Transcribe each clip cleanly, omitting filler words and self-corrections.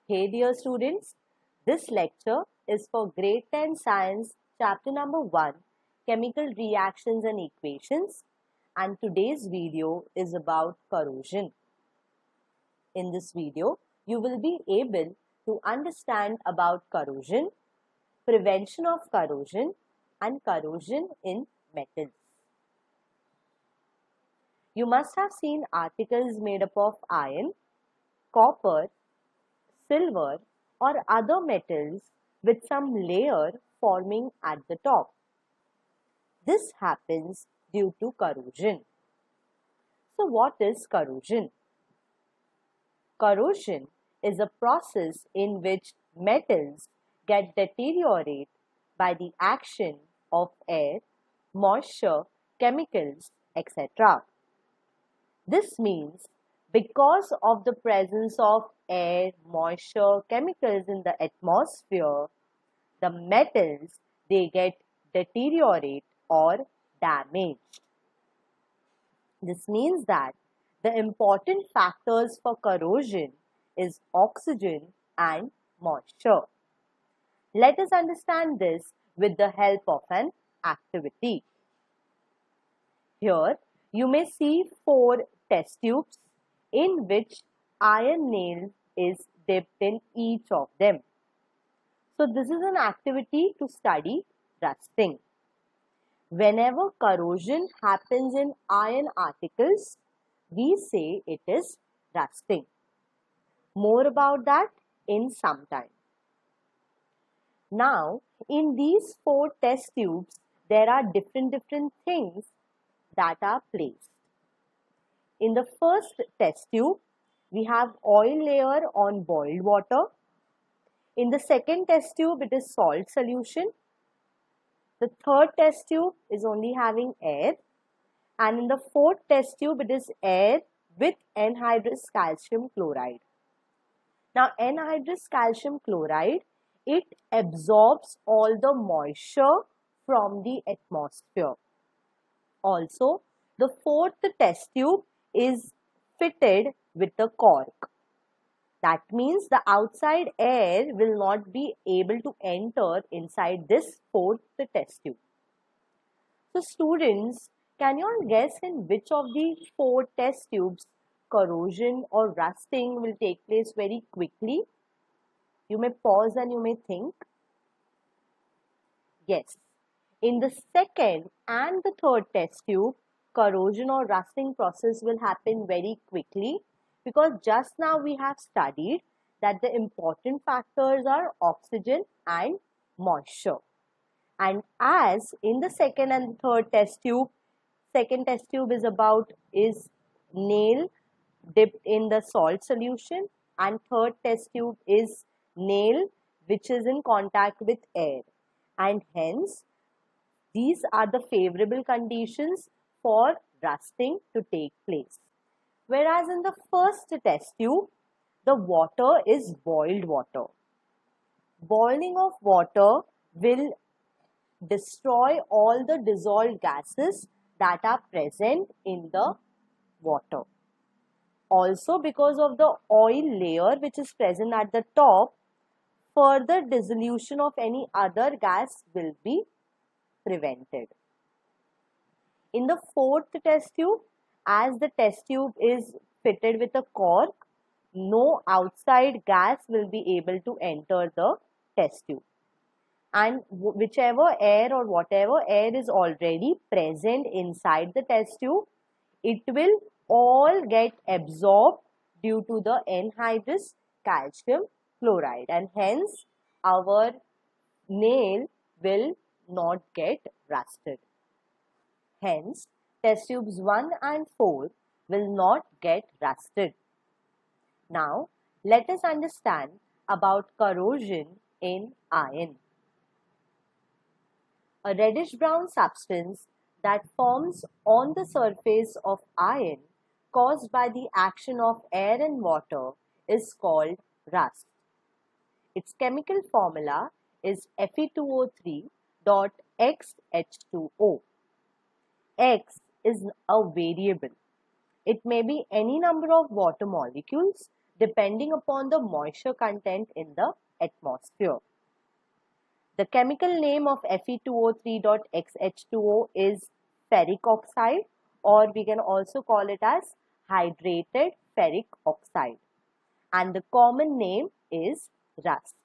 Hey dear students, this lecture is for grade 10 science chapter number 1 chemical reactions and equations, and today's video is about corrosion. In this video, you will be able to understand about corrosion, prevention of corrosion and corrosion in metals. You must have seen articles made up of iron, copper, silver or other metals with some layer forming at the top. This happens due to corrosion. So what is corrosion? Corrosion is a process in which metals get deteriorate by the action of air, moisture, chemicals, etc. This means because of the presence of air, moisture, chemicals in the atmosphere, the metals, they get deteriorate or damaged. This means that the important factors for corrosion is oxygen and moisture. Let us understand this with the help of an activity. Here you may see 4 test tubes in which iron nail is dipped in each of them. So this is an activity to study rusting. Whenever corrosion happens in iron articles, we say it is rusting. More about that in some time. Now, in these 4 test tubes, there are different things that are placed. In the first test tube, we have oil layer on boiled water. In the second test tube, it is salt solution. The third test tube is only having air. And in the fourth test tube, it is air with anhydrous calcium chloride. Now, anhydrous calcium chloride, it absorbs all the moisture from the atmosphere. Also, the fourth test tube is fitted with the cork. That means the outside air will not be able to enter inside this fourth test tube. So students, can you all guess in which of the 4 test tubes corrosion or rusting will take place very quickly? You may pause and you may think. Yes, in the second and the third test tube, corrosion or rusting process will happen very quickly because just now we have studied that the important factors are oxygen and moisture. And as in the second and third test tube, second test tube is nail dipped in the salt solution, and third test tube is nail which is in contact with air, and hence these are the favorable conditions for rusting to take place. Whereas in the first test tube, the water is boiled water. Boiling of water will destroy all the dissolved gases that are present in the water. Also, because of the oil layer which is present at the top, further dissolution of any other gas will be prevented. In the fourth test tube, as the test tube is fitted with a cork, no outside gas will be able to enter the test tube. And whichever air or whatever air is already present inside the test tube, it will all get absorbed due to the anhydrous calcium chloride, and hence our nail will not get rusted. Hence, test tubes 1 and 4 will not get rusted. Now, let us understand about corrosion in iron. A reddish brown substance that forms on the surface of iron caused by the action of air and water is called rust. Its chemical formula is Fe2O3.XH2O. X is a variable. It may be any number of water molecules depending upon the moisture content in the atmosphere. The chemical name of Fe2O3.XH2O is ferric oxide, or we can also call it as hydrated ferric oxide, and the common name is rust.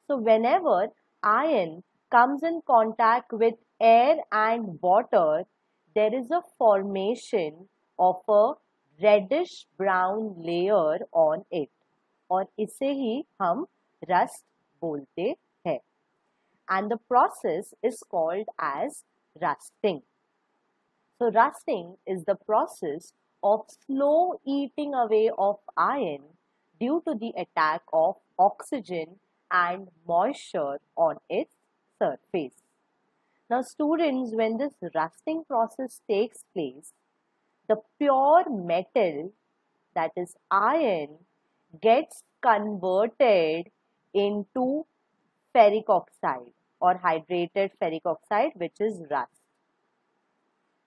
So whenever iron comes in contact with air and water, there is a formation of a reddish brown layer on it, और इसे ही हम rust बोलते हैं, and the process is called as rusting. So rusting is the process of slow eating away of iron due to the attack of oxygen and moisture on its surface. Now students, when this rusting process takes place, the pure metal, that is iron, gets converted into ferric oxide or hydrated ferric oxide, which is rust.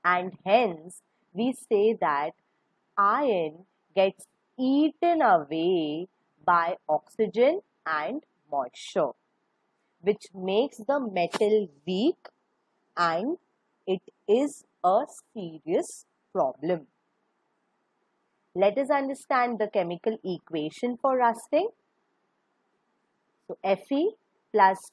And hence we say that iron gets eaten away by oxygen and moisture, which makes the metal weak, and it is a serious problem. Let us understand the chemical equation for rusting. So Fe plus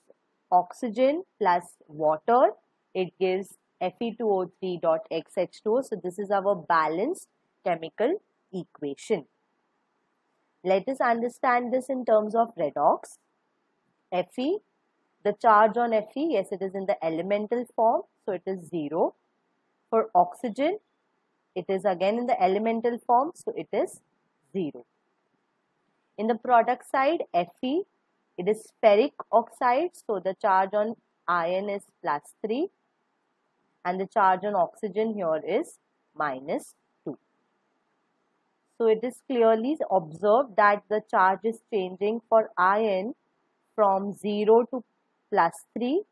oxygen plus water, it gives Fe2O3.XH2O. So this is our balanced chemical equation. Let us understand this in terms of redox. Fe, the charge on Fe, yes, it is in the elemental form, so it is 0. For oxygen, it is again in the elemental form, so it is 0. In the product side, Fe, it is ferric oxide, so the charge on iron is +3 and the charge on oxygen here is -2. So it is clearly observed that the charge is changing for iron from 0 to +3.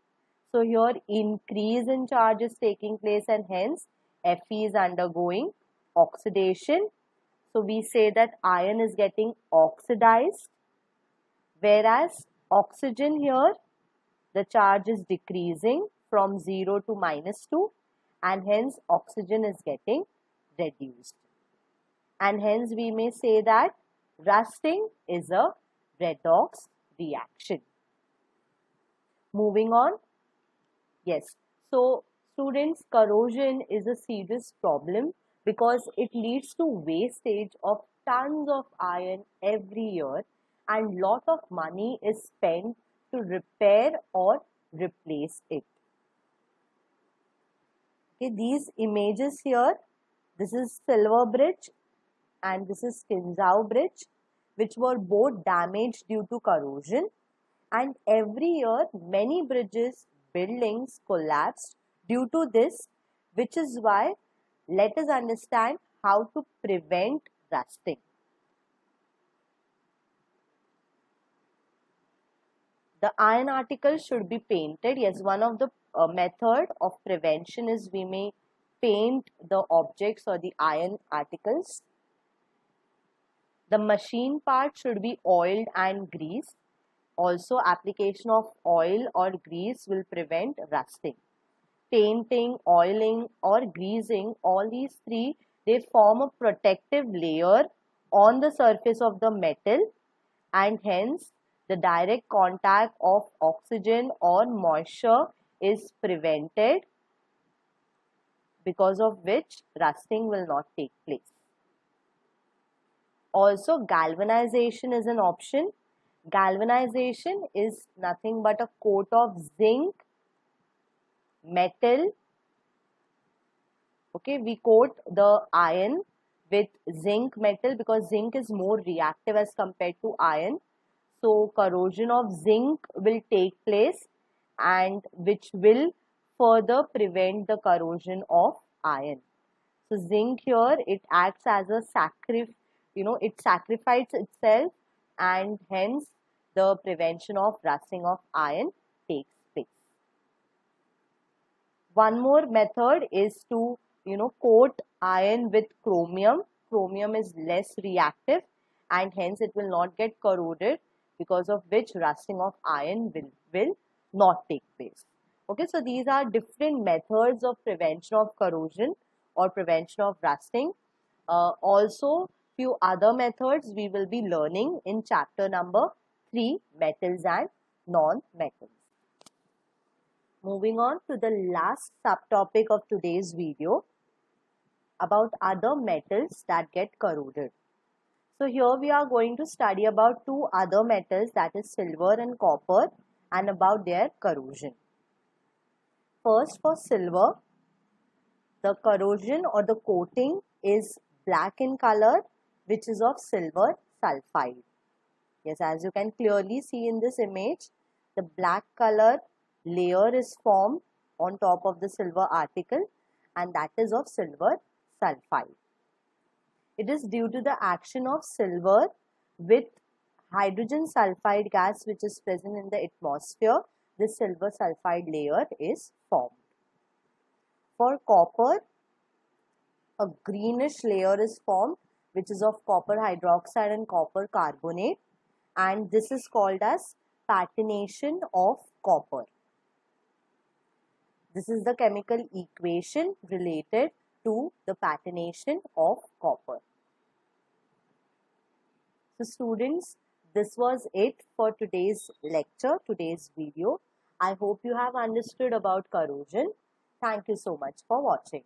So here increase in charge is taking place, and hence Fe is undergoing oxidation. So we say that iron is getting oxidized, whereas oxygen here, the charge is decreasing from 0 to -2, and hence oxygen is getting reduced. And hence we may say that rusting is a redox reaction. Moving on. Yes. So students, corrosion is a serious problem because it leads to wastage of tons of iron every year, and lot of money is spent to repair or replace it. Okay, these images here, this is Silver Bridge and this is Kinzhau Bridge, which were both damaged due to corrosion, and every year many bridges, buildings collapsed due to this, which is why let us understand how to prevent rusting. The iron articles should be painted. Yes, one of the method of prevention is we may paint the objects or the iron articles. The machine part should be oiled and greased. Also, application of oil or grease will prevent rusting. Painting, oiling or greasing, all these three, they form a protective layer on the surface of the metal, and hence the direct contact of oxygen or moisture is prevented, because of which rusting will not take place. Also, galvanization is an option. Galvanization is nothing but a coat of zinc metal. Okay, we coat the iron with zinc metal because zinc is more reactive as compared to iron. So corrosion of zinc will take place, and which will further prevent the corrosion of iron. So zinc here, it acts as a it sacrifices itself, and hence the prevention of rusting of iron takes place. One more method is to coat iron with chromium. Chromium is less reactive, and hence it will not get corroded, because of which rusting of iron will not take place. Okay, so these are different methods of prevention of corrosion or prevention of rusting. Also, few other methods we will be learning in chapter number 3, metals and non-metals. Moving on to the last subtopic of today's video about other metals that get corroded. So here we are going to study about two other metals, that is silver and copper, and about their corrosion. First, for silver, the corrosion or the coating is black in color, which is of silver sulfide. Yes, as you can clearly see in this image, the black color layer is formed on top of the silver article, and that is of silver sulfide. It is due to the action of silver with hydrogen sulfide gas which is present in the atmosphere. This silver sulfide layer is formed. For copper, a greenish layer is formed which is of copper hydroxide and copper carbonate, and this is called as patination of copper. This is the chemical equation related to the patination of copper. So students, this was it for today's lecture, today's video. I hope you have understood about corrosion. Thank you so much for watching.